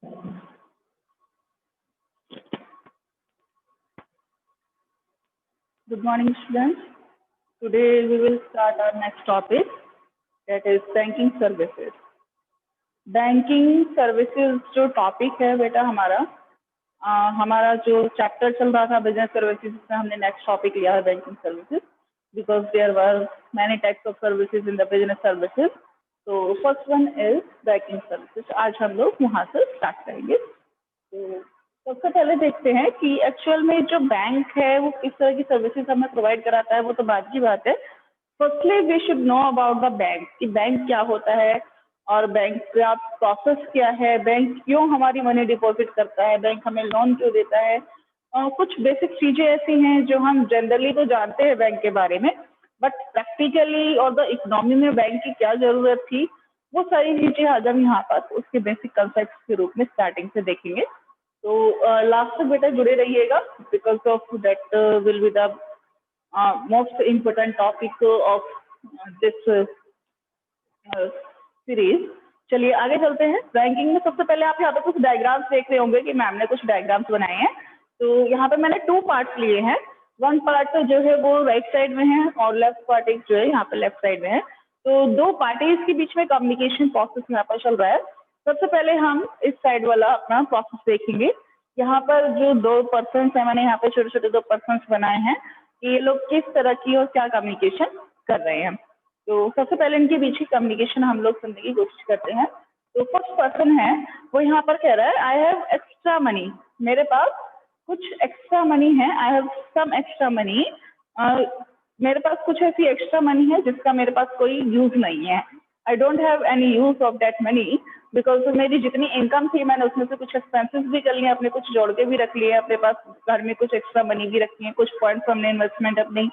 Good morning, students. Today we will start our next topic, that is banking services. Banking services जो topic है बेटा हमारा जो chapter चल रहा था बिजनेस सर्विसेज, उसमें हमने नेक्स्ट टॉपिक लिया है banking services, because there were many types of services in the business services. तो first one is banking services. आज हम लोग वहाँ से स्टार्ट करेंगे. तो सबसे पहले देखते हैं कि एक्चुअल में जो बैंक है वो किस तरह की सर्विसेज हमें प्रोवाइड कराता है. वो तो बात की बात है. Firstly we should know about the bank, कि बैंक क्या होता है और बैंक का प्रोसेस क्या है, बैंक क्यों हमारी मनी डिपॉजिट करता है, बैंक हमें लोन क्यों देता है. कुछ बेसिक चीज़ें ऐसी हैं जो हम जनरली तो जानते हैं बैंक के बारे में, बट प्रैक्टिकली और द इकोनॉमी में बैंक की क्या ज़रूरत थी, वो सारी चीज़ें आज हम यहाँ पर उसके बेसिक कंसेप्ट के रूप में स्टार्टिंग से देखेंगे. तो लास्ट तक बेटा जुड़े रहिएगा, because of that will be the most important topic of this series. चलिए आगे चलते हैं. बैंकिंग में सबसे पहले आप यहाँ पे कुछ डायग्राम्स देख रहे होंगे कि मैम ने कुछ डायग्राम्स बनाए हैं. तो यहाँ पे मैंने 2 पार्ट्स लिए हैं. वन पार्ट तो जो है वो राइट साइड में है और लेफ्ट पार्ट एक जो है यहाँ पे लेफ्ट साइड में है. तो 2 पार्टीज के बीच में कम्युनिकेशन प्रोसेस यहाँ पर चल रहा है. सबसे पहले हम इस साइड वाला अपना प्रोसेस देखेंगे. यहाँ पर जो 2 पर्सन्स हैं, मैंने यहाँ पे छोटे छोटे 2 पर्सन्स बनाए हैं कि ये लोग किस तरह की और क्या कम्युनिकेशन कर रहे हैं. तो सबसे पहले इनके बीच की कम्युनिकेशन हम लोग सुनने की कोशिश करते हैं. तो फर्स्ट पर्सन है वो यहाँ पर कह रहा है, आई हैव एक्स्ट्रा मनी. मेरे पास कुछ एक्स्ट्रा मनी है. I have some extra money. मेरे पास कुछ ऐसी एक्स्ट्रा मनी है जिसका मेरे पास कोई यूज नहीं है. I don't have any use of that money, because मेरी जितनी इनकम थी मैंने उसमें से कुछ एक्सपेंसेस भी कर लिए, अपने कुछ जोड़ के भी रख लिए, अपने पास घर में कुछ एक्स्ट्रा मनी भी रखी है, कुछ फंड्स हमने इन्वेस्टमेंट अपनी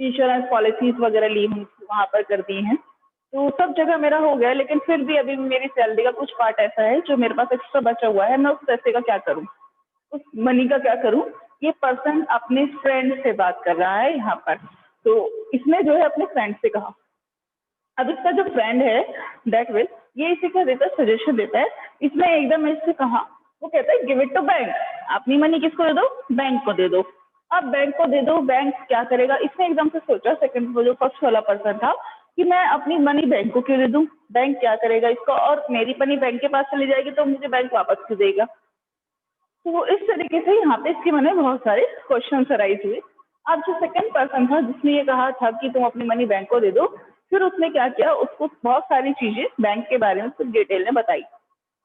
इंश्योरेंस पॉलिसीज वगैरह ली हुई वहाँ पर कर दी हैं. तो सब जगह मेरा हो गया, लेकिन फिर भी अभी मेरी सैलरी का कुछ पार्ट ऐसा है जो मेरे पास एक्स्ट्रा बचा हुआ है. मैं उस पैसे का क्या करूँ, उस मनी का क्या करूँ. ये पर्सन अपने फ्रेंड से बात कर रहा है यहाँ पर. तो इसने जो है अपने फ्रेंड से कहा. अब इसका जो फ्रेंड है दैट विल, ये इसी का देता है, सजेशन देता है. इसने एकदम इससे कहा, वो कहता है गिव इट टू बैंक. अपनी मनी किसको दे दो, बैंक को दे दो. अब बैंक को दे दो, बैंक क्या करेगा. इसने एकदम से सोचा, सेकंड वो जो फर्स्ट वाला पर्सन था, कि मैं अपनी मनी बैंक को क्यों दे दूं, बैंक क्या करेगा इसको, और मेरी मनी बैंक के पास चली जाएगी तो मुझे बैंक वापस क्यों देगा. तो इस तरीके से यहाँ पे इसके मन में बहुत सारे क्वेश्चन अराइज हुए. अब जो सेकंड पर्सन था जिसने ये कहा था कि तुम अपनी मनी बैंक को दे दो, फिर उसने क्या किया, उसको बहुत सारी चीजें बैंक के बारे में कुछ डिटेल में बताई.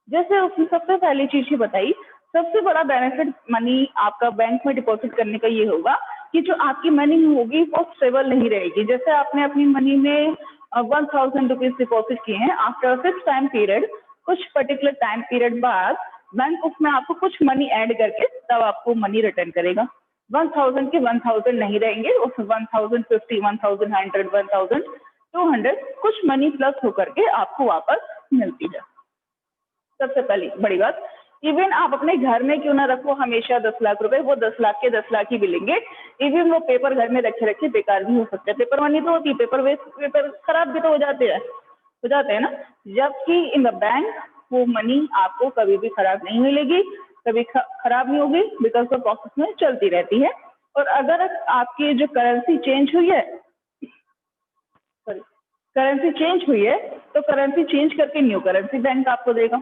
जैसे उसने सबसे पहली चीज ही बताई, सबसे बड़ा बेनिफिट मनी आपका बैंक में डिपॉजिट करने का ये होगा कि जो आपकी मनी होगी वो स्टेबल नहीं रहेगी. जैसे आपने अपनी मनी में 1000 रुपीज डिपॉजिट किए हैं, आफ्टर फिक्स टाइम पीरियड, कुछ पर्टिकुलर टाइम पीरियड बाद बैंक उसमें आपको कुछ मनी ऐड करके तब आपको मनी रिटर्न करेगा. 1000 के 1000 नहीं रहेंगे, उस 1050, 1100, 1200 कुछ मनी प्लस होकर के आपको वापस मिलती है. सबसे पहली बड़ी बात, इवन आप अपने घर में क्यों ना रखो हमेशा 10 लाख रुपए, वो 10 लाख के 10 लाख ही मिलेंगे. इवन वो पेपर घर में रखे रखे बेकार भी हो सकते हैं. पेपर मनी तो होती है, पेपर वेस्ट, पेपर खराब भी तो हो जाते हैं ना. जबकि इन द बैंक वो मनी आपको कभी भी खराब नहीं मिलेगी, कभी खराब नहीं होगी, बिकॉज वो प्रोसेस में चलती रहती है. और अगर आपकी जो करेंसी चेंज हुई है, तो करेंसी चेंज करके न्यू करेंसी बैंक आपको देगा.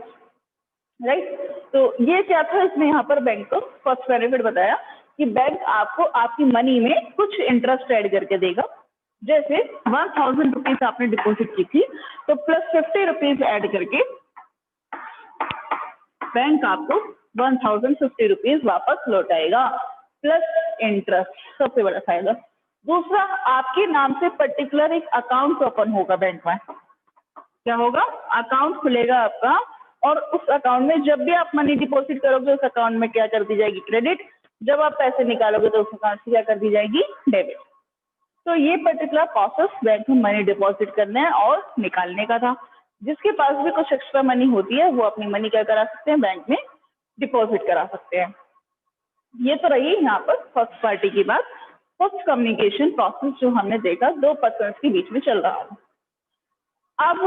राइट. तो ये क्या था, इसने यहाँ पर बैंक को फर्स्ट बेनिफिट बताया कि बैंक आपको आपकी मनी में कुछ इंटरेस्ट ऐड करके देगा. जैसे 1000 रुपीज आपने डिपॉजिट की थी, तो प्लस 50 रुपीज ऐड करके बैंक आपको 1050 रुपीज वापस लौटाएगा, प्लस इंटरेस्ट. सबसे बड़ा फायदा. दूसरा, आपके नाम से पर्टिकुलर एक अकाउंट ओपन होगा बैंक में. क्या होगा, अकाउंट खुलेगा आपका, और उस अकाउंट में जब भी आप मनी डिपॉजिट करोगे उस अकाउंट में क्या कर दी जाएगी, क्रेडिट. जब आप पैसे निकालोगे तो उस अकाउंट से क्या कर दी जाएगी, डेबिट. तो ये पर्टिकुलर प्रोसेस बैंक में मनी डिपॉजिट करने और निकालने का था. जिसके पास भी कुछ एक्स्ट्रा मनी होती है वो अपनी मनी क्या करा सकते हैं, बैंक में डिपॉजिट करा सकते हैं. ये तो रही यहाँ पर फर्स्ट पार्टी की बात. फर्स्ट कम्युनिकेशन प्रोसेस जो हमने देखा 2 पर्सन के बीच में चल रहा है. अब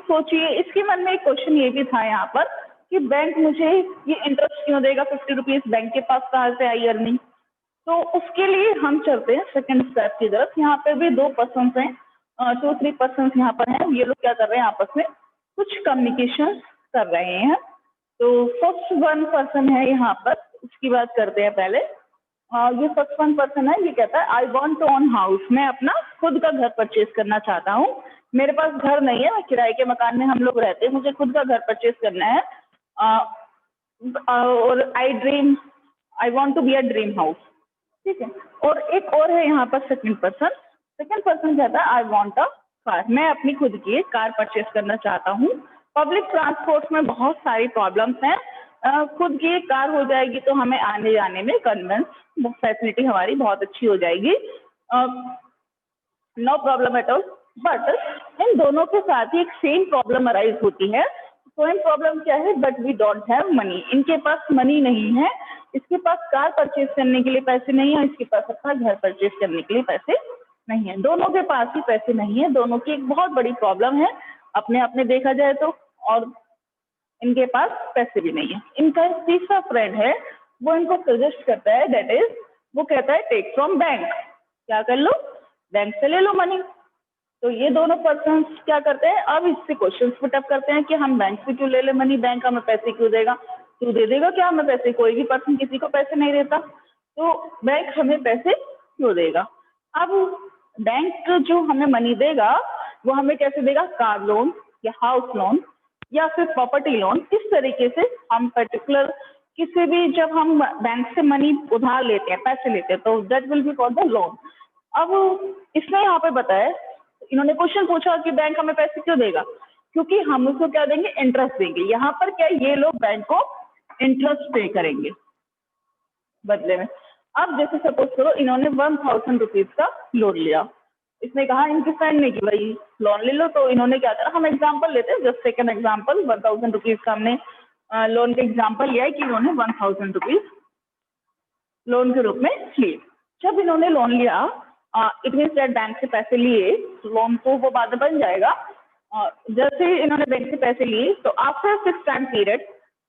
सोचिए, इसके मन में एक क्वेश्चन ये भी था यहाँ पर कि बैंक मुझे ये इंटरेस्ट क्यों देगा 50 रुपीज, बैंक के पास कहाँ से आई अर्निंग। तो उसके लिए हम चलते हैं सेकंड स्टेप की तरफ। यहाँ पे भी 2 पर्सन हैं, 2-3 पर्सन यहाँ पर हैं। ये लोग क्या कर रहे हैं, आपस में कुछ कम्युनिकेशन कर रहे हैं। तो फर्स्ट वन पर्सन है यहाँ पर, उसकी बात करते हैं पहले। ये फर्स्ट वन पर्सन है, ये कहता है I want to own house, मैं अपना खुद का घर परचेज करना चाहता हूँ। मेरे पास घर नहीं है, मैं किराए के मकान में हम लोग रहते हैं, मुझे खुद का घर परचेज करना है। और I want to be a dream house, ठीक है। और एक और है यहाँ पर सेकंड पर्सन कहता है आई वॉन्ट अ कार, मैं अपनी खुद की एक कार परचेज करना चाहता हूँ। पब्लिक ट्रांसपोर्ट में बहुत सारी प्रॉब्लम्स हैं, खुद की एक कार हो जाएगी तो हमें आने जाने में कन्वेंस फैसिलिटी हमारी बहुत अच्छी हो जाएगी, no problem at all. But इन दोनों के साथ ही एक सेम प्रॉब्लम अराइज होती है। सेम प्रॉब्लम क्या है, but we don't have money, इनके पास मनी नहीं है, इसके पास कार परचेज करने के लिए पैसे नहीं है, इसके पास अपना घर परचेज करने के लिए पैसे नहीं है। दोनों के पास ही पैसे नहीं है, दोनों की एक बहुत बड़ी प्रॉब्लम है अपने आप में देखा जाए तो, और इनके पास पैसे भी नहीं है। इनका एक तीसरा फ्रेंड है, वो इनको सजेस्ट करता है, दैट इज वो कहता है टेक फ्रॉम बैंक, क्या कर लो, बैंक से ले लो मनी। तो ये दोनों पर्सन क्या करते हैं, अब इससे क्वेश्चन पुटअप करते हैं कि हम बैंक से क्यों ले ले मनी, बैंक हमें पैसे क्यों देगा, तू दे देगा क्या हमें पैसे, कोई भी पर्सन किसी को पैसे नहीं देता, तो बैंक हमें पैसे क्यों देगा। अब बैंक जो हमें मनी देगा वो हमें कैसे देगा, कार लोन या हाउस लोन या फिर प्रॉपर्टी लोन, किस तरीके से हम पर्टिकुलर किसी भी, जब हम बैंक से मनी उधार लेते हैं, पैसे लेते हैं, तो that will be called the loan. अब इसने यहाँ पे बताया, इन्होंने क्वेश्चन पूछा कि बैंक हमें पैसे क्यों देगा, क्योंकि हम उसको क्या देंगे, इंटरेस्ट देंगे। यहाँ पर क्या, ये लोग बैंक को इंटरेस्ट पे करेंगे बदले में। अब जैसे सपोज करो इन्होंने 1000 रुपीज का लोन लिया, इसने कहा इनके फ्रेंड ने कि भाई लोन ले लो, तो इन्होंने क्या करा, हम एग्जांपल लेते हैं, जस्ट सेकंड एग्जांपल, 1000 रुपीज का हमने लोन का एग्जांपल लिया है कि इन्होंने 1000 रुपीज लोन के रूप में लिए। जब इन्होंने लोन लिया, इट मीन्स दैट बैंक से पैसे लिए, लोन तो वो बाद में बन जाएगा। जैसे इन्होंने बैंक से पैसे लिए तो आफ्टर 6 टाइम पीरियड,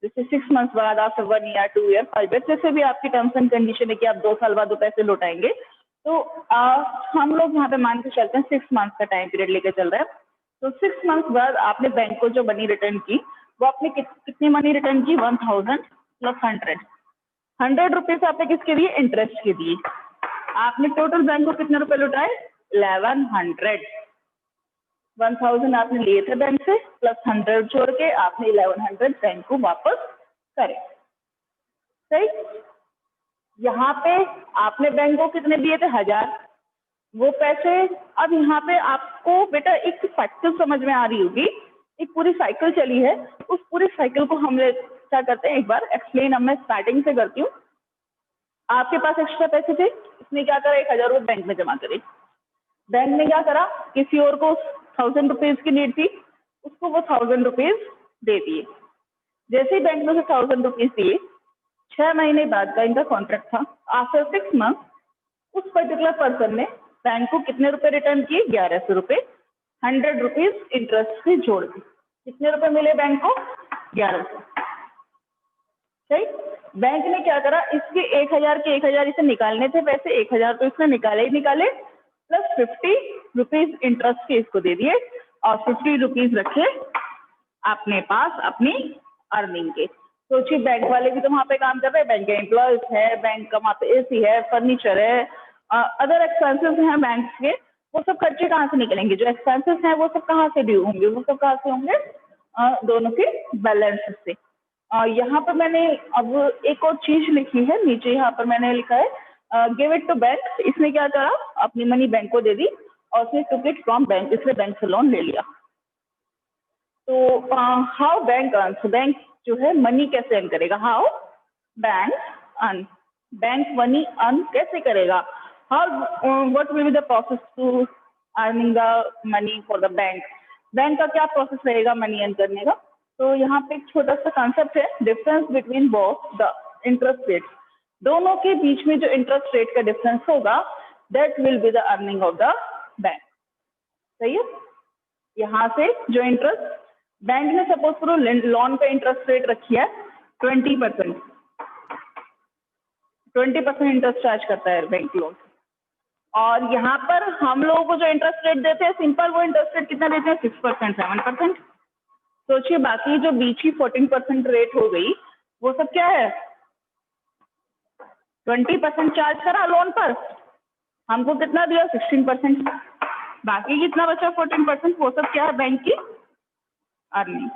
जैसे 6 मंथ्स बाद, आफ्टर 1 ईयर, 2 ईयर, 5 ईयर, जैसे भी आपकी टर्म्स एंड कंडीशन है कि आप 2 साल बाद वो पैसे लौटाएंगे, तो हम लोग यहाँ पे मान के चलते हैं 6 मंथ्स का टाइम पीरियड लेके चल रहा है। तो 6 मंथ्स बाद आपने बैंक को जो मनी रिटर्न की, वो आपने कितनी मनी रिटर्न की, 1000 प्लस 100 रुपीज आपने किसके दिए, इंटरेस्ट के दिए। आपने टोटल बैंक को कितने रुपए लौटाए, 1100। 1000 आपने लिए थे बैंक से, प्लस 100 जोड़ के आपने 1100 बैंक को वापस करे, सही। यहाँ पे आपने बैंक को कितने दिए थे, 1000, वो पैसे। अब यहाँ पे आपको बेटा एक साइकिल समझ में आ रही होगी, एक पूरी साइकिल चली है, उस पूरी साइकिल को हम क्या करते हैं, एक बार एक्सप्लेन अब मैं स्टार्टिंग से करती हूँ। आपके पास एक्स्ट्रा पैसे थे, इसने क्या करा, 1000 रुपये बैंक में जमा करे। बैंक ने क्या करा, किसी और को 1000 रुपीज की नीड थी, उसको वो 1000 रुपीज दे दिए। जैसे ही बैंक में से 1000 रुपीज दिए, 6 महीने बाद का इनका कॉन्ट्रैक्ट था। आफ्टर 6 मंथ उस पर्टिकुलर पर्सन ने बैंक को कितने रुपए रिटर्न किए, 1100 रुपए, 100 रुपीज इंटरेस्ट से जोड़ के कितने रुपए मिले बैंक को, 1100, सही। बैंक ने क्या करा, इसके 1000 के 1000 इसे निकालने थे पैसे, 1000 तो इसने निकाले ही निकाले, प्लस 50 रुपीज इंटरेस्ट के इसको दे दिए, और 50 रुपीज रखे अपने पास अपनी अर्निंग के। सोचिए बैंक वाले भी तो वहाँ पे काम कर रहे हैं, बैंक के एम्प्लॉयज है, बैंक का वहाँ पे एसी है, फर्नीचर है, अदर एक्सपेंसेस हैं बैंक के, वो सब खर्चे कहाँ से निकलेंगे, जो एक्सपेंसेस हैं वो सब कहाँ से ड्यू होंगे, वो सब कहाँ से होंगे, दोनों के बैलेंस से। यहाँ पर मैंने अब एक और चीज लिखी है नीचे, यहाँ पर मैंने लिखा है गिव इट टू बैंक। इसने क्या करा, अपनी मनी बैंक को दे दी, और उसने टुक इट फ्रॉम बैंक, इसने बैंक से लोन ले लिया। तो हाउ बैंक अर्न्स, बैंक जो है मनी कैसे अर्न करेगा, how bank earn, bank money earn कैसे करेगा, how what will be the process to earning the money for the bank, bank का क्या प्रोसेस रहेगा मनी अर्न करने का। तो यहाँ पे एक छोटा सा कॉन्सेप्ट है, difference between both the interest rate, दोनों के बीच में जो इंटरेस्ट रेट का डिफरेंस होगा, that will be the earning of the bank, सही है। यहाँ से जो इंटरेस्ट बैंक ने सपोज करो लोन पे इंटरेस्ट रेट रखी है 20%, 20% इंटरेस्ट चार्ज करता है बैंक लोन। और यहाँ पर हम लोगों को जो इंटरेस्ट रेट देते हैं सिंपल, वो इंटरेस्ट रेट कितना देते हैं 6%, 7%। सोचिए बाकी जो बीच की 14% रेट हो गई वो सब क्या है, 20% चार्ज करा लोन पर, हमको कितना दिया 16%, बाकी कितना बचा 14%, वो सब क्या है बैंक की अर्निंग।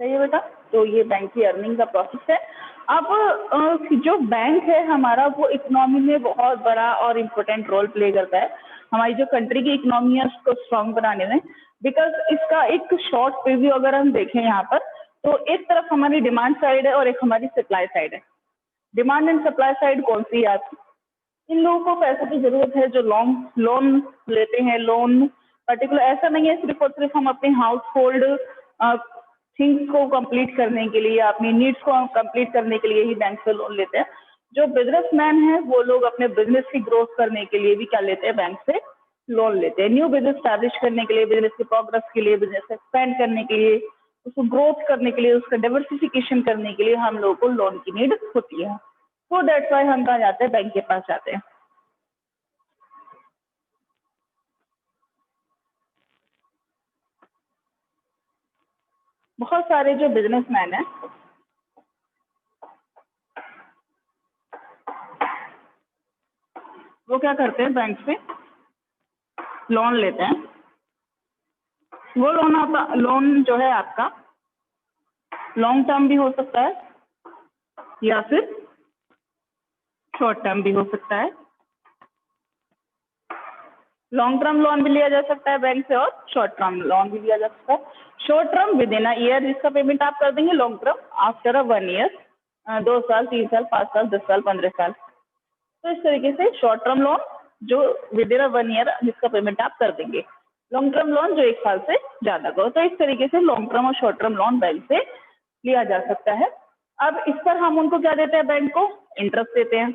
सही है बेटा, तो ये बैंक की अर्निंग का प्रोसेस है। अब जो बैंक है हमारा वो इकोनॉमी में बहुत बड़ा और इम्पोर्टेंट रोल प्ले करता है, हमारी जो कंट्री की इकोनॉमी है उसको स्ट्रांग बनाने में। बिकॉज इसका एक शॉर्ट प्रीव्यू अगर हम देखें यहाँ पर, तो एक तरफ हमारी डिमांड साइड है और एक हमारी सप्लाई साइड है। डिमांड एंड सप्लाई साइड कौन सी है आपकी, इन लोगों को पैसे की जरूरत है जो लोन लेते हैं। लोन पर्टिकुलर ऐसा नहीं है सिर्फ और सिर्फ हम अपने हाउस होल्ड थिंग्स को कंप्लीट करने के लिए, अपनी नीड्स को कंप्लीट करने के लिए ही बैंक से लोन लेते हैं। जो बिजनेसमैन है वो लोग अपने बिजनेस की ग्रोथ करने के लिए भी क्या लेते हैं, बैंक से लोन लेते हैं। न्यू बिजनेस स्टैब्लिश करने के लिए, बिजनेस की प्रोग्रेस के लिए, बिजनेस एक्सपेंड करने के लिए, उसको ग्रोथ करने के लिए, उसका डाइवर्सिफिकेशन करने के लिए हम लोगों को लोन की नीड होती है। तो दैट्स वाई हम कहाँ जाते हैं, बैंक के पास जाते हैं। बहुत सारे जो बिजनेसमैन हैं वो क्या करते हैं, बैंक से लोन लेते हैं। वो लोन जो है आपका लॉन्ग टर्म भी हो सकता है या फिर शॉर्ट टर्म भी हो सकता है। लॉन्ग टर्म लोन भी लिया जा सकता है बैंक से और शॉर्ट टर्म लोन भी लिया जा सकता है। Short term with in a year, जिसका पेमेंट आप कर देंगे। लॉन्ग टर्म आफ्टर 1 ईयर, 2 साल, 3 साल, 5 साल, 10 साल, 15 साल। तो इस तरीके से शॉर्ट टर्म लोन जो विद इन 1 ईयर जिसका पेमेंट आप कर देंगे। लॉन्ग टर्म लोन जो 1 साल से ज्यादा का हो। तो इस तरीके से लॉन्ग टर्म और शॉर्ट टर्म लोन बैंक से लिया जा सकता है। अब इस पर हम उनको क्या देते हैं, बैंक को इंटरेस्ट देते हैं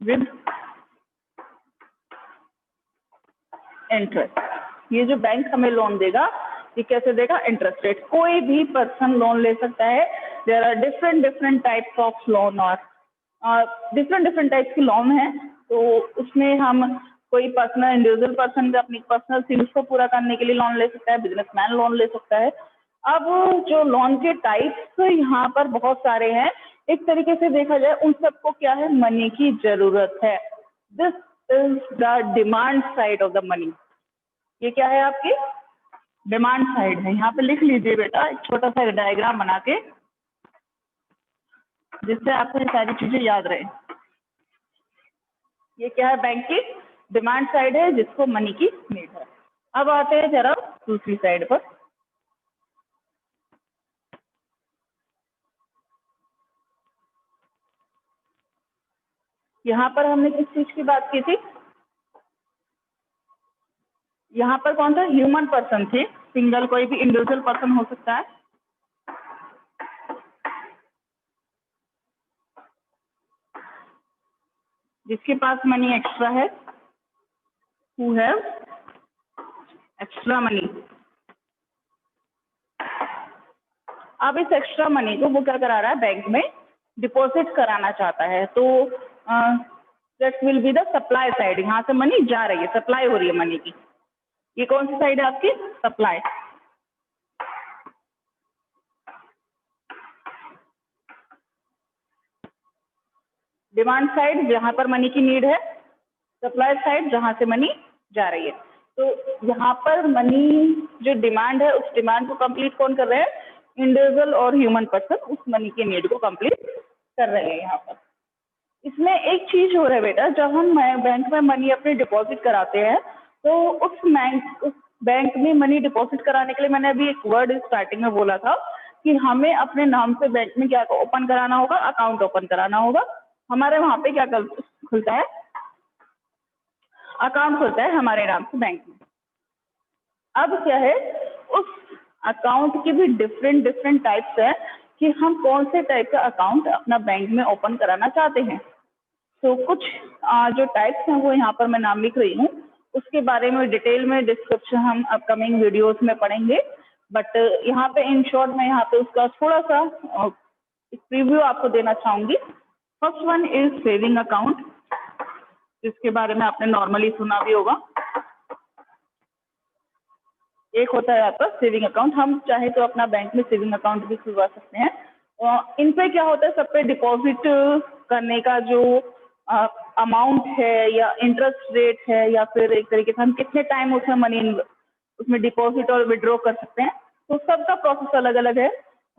विद इंटरेस्ट। ये जो बैंक हमें लोन देगा ये कैसे देगा, इंटरेस्ट रेट। कोई भी पर्सन लोन ले सकता है। There are different types of loan और डिफरेंट टाइप्स की लोन है। तो उसमें हम कोई पर्सनल इंडिविजुअल पर्सन का अपनी पर्सनल सील्स को पूरा करने के लिए लोन ले सकता है, बिजनेसमैन लोन ले सकता है। अब जो लोन के टाइप्स यहाँ पर बहुत सारे हैं। एक तरीके से देखा जाए उन सबको क्या है, मनी की जरूरत है। This is the demand side of the money. ये क्या है, आपकी डिमांड साइड है। यहाँ पे लिख लीजिए बेटा एक छोटा सा डायग्राम बना के, जिससे आपको ये सारी चीजें याद रहे। ये क्या है, बैंक की डिमांड साइड है जिसको मनी की नीड है। अब आते हैं जरा दूसरी साइड पर। यहाँ पर हमने किस चीज की बात की थी, यहाँ पर कौन सा ह्यूमन पर्सन थे, सिंगल कोई भी इंडिविजुअल पर्सन हो सकता है। जिसके पास मनी एक्स्ट्रा है, हु हैव एक्स्ट्रा मनी। अब इस एक्स्ट्रा मनी को वो क्या करा रहा है, बैंक में डिपॉजिट कराना चाहता है। तो that will be the supply side. यहाँ से मनी जा रही है, सप्लाई हो रही है मनी की। ये कौन सी साइड है आपकी, सप्लाई। डिमांड साइड जहां पर मनी की नीड है, सप्लाई साइड जहां से मनी जा रही है। तो यहाँ पर मनी जो डिमांड है उस डिमांड को कंप्लीट कौन कर रहे हैं, इंडिविजुअल और ह्यूमन पर्सन उस मनी की नीड को कंप्लीट कर रहे हैं। यहाँ पर इसमें एक चीज हो रहा है बेटा, जब हम बैंक में मनी अपने डिपॉजिट कराते हैं तो उस बैंक में मनी डिपॉजिट कराने के लिए मैंने अभी एक वर्ड स्टार्टिंग में बोला था कि हमें अपने नाम से बैंक में क्या ओपन कराना होगा, अकाउंट ओपन कराना होगा। हमारे वहां पे क्या खुलता है, अकाउंट खुलता है हमारे नाम से बैंक में। अब क्या है, उस अकाउंट की भी डिफरेंट टाइप्स है कि हम कौन से टाइप का अकाउंट अपना बैंक में ओपन कराना चाहते हैं। तो कुछ जो टाइप्स हैं वो यहाँ पर मैं नाम लिख रही हूँ, उसके बारे में डिटेल में डिस्क्रिप्शन हम अपकमिंग वीडियोस में पढ़ेंगे। बट यहाँ पे इन शॉर्ट मैं यहाँ पे उसका थोड़ा सा प्रीव्यू आपको देना चाहूंगी। First one is saving account, जिसके बारे में आपने नॉर्मली सुना भी होगा। एक होता है आपका सेविंग अकाउंट, हम चाहे तो अपना बैंक में सेविंग अकाउंट भी खुलवा सकते हैं। इन पे क्या होता है, सब पे डिपॉजिट करने का जो अमाउंट है या इंटरेस्ट रेट है या फिर एक तरीके से हम कितने टाइम उसमें मनी उसमें डिपॉजिट और विड्रॉ कर सकते हैं, तो सबका प्रोसेस अलग अलग है।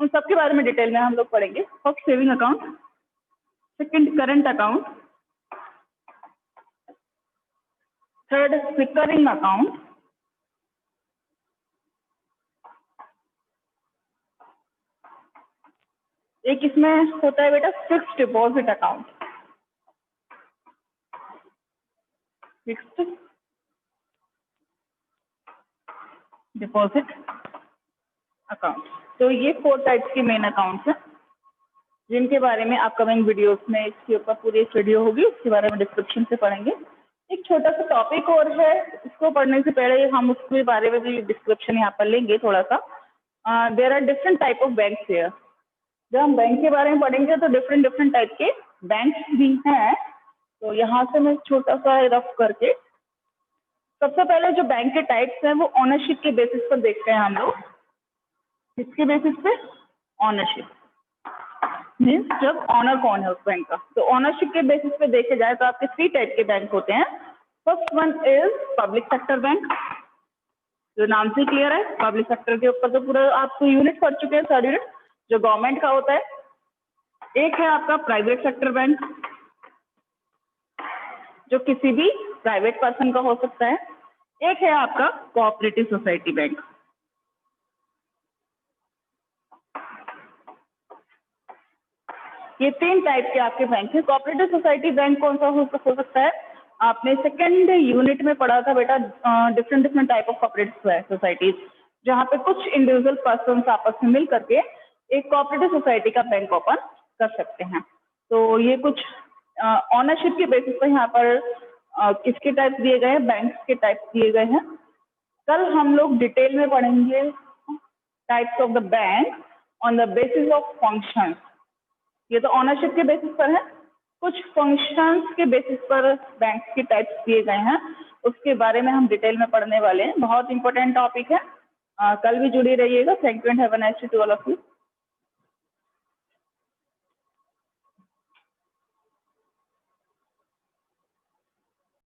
उन सब के बारे में डिटेल में हम लोग पढ़ेंगे। First saving account, second current account, third recurring account, एक इसमें होता है बेटा fixed deposit account, fixed deposit account. तो ये 4 टाइप्स के मेन अकाउंट्स हैं, जिनके बारे में अपकमिंग वीडियोस में इसके ऊपर पूरी एक वीडियो होगी, उसके बारे में डिस्क्रिप्शन से पढ़ेंगे। एक छोटा सा टॉपिक और है, इसको पढ़ने से पहले हम उसके बारे में भी डिस्क्रिप्शन यहाँ पर लेंगे थोड़ा सा। There are different type of banks here. जब हम बैंक के बारे में पढ़ेंगे तो डिफरेंट टाइप के बैंक्स भी हैं। तो यहाँ से मैं छोटा सा रफ करके, सबसे पहले जो बैंक के टाइप्स हैं वो ऑनरशिप के बेसिस पर देखते हैं हम लोग। किसके बेसिस पे? ऑनरशिप मीन्स जब ऑनर कौन है उस बैंक का। तो ऑनरशिप के बेसिस पे देखे जाए तो आपके 3 टाइप के बैंक होते हैं। First one is public sector bank, जो नाम से क्लियर है, पब्लिक सेक्टर के ऊपर तो पूरा आप यूनिट पढ़ चुके हैं, सारे यूनिट जो गवर्नमेंट का होता है। एक है आपका प्राइवेट सेक्टर बैंक, जो किसी भी प्राइवेट पर्सन का हो सकता है। एक है आपका कोऑपरेटिव सोसाइटी बैंक। ये 3 टाइप के आपके बैंक हैं। कोऑपरेटिव सोसाइटी बैंक कौन सा हो सकता है? आपने सेकंड यूनिट में पढ़ा था बेटा, different type of cooperative societies, जहाँ पे कुछ इंडिविजुअल पर्सन आपस में मिल करके एक कोऑपरेटिव सोसाइटी का बैंक ओपन कर सकते हैं। तो ये कुछ ऑनरशिप के बेसिस पर यहाँ पर किसके टाइप दिए गए हैं, बैंक्स के टाइप दिए गए हैं। कल हम लोग डिटेल में पढ़ेंगे types of the bank on the basis of functions. ये तो ऑनरशिप के बेसिस पर है, कुछ फंक्शंस के बेसिस पर बैंक्स के टाइप्स दिए गए हैं, उसके बारे में हम डिटेल में पढ़ने वाले हैं। बहुत इंपॉर्टेंट टॉपिक है, कल भी जुड़ी रहिएगा। Thank you and have a nice day to all of you.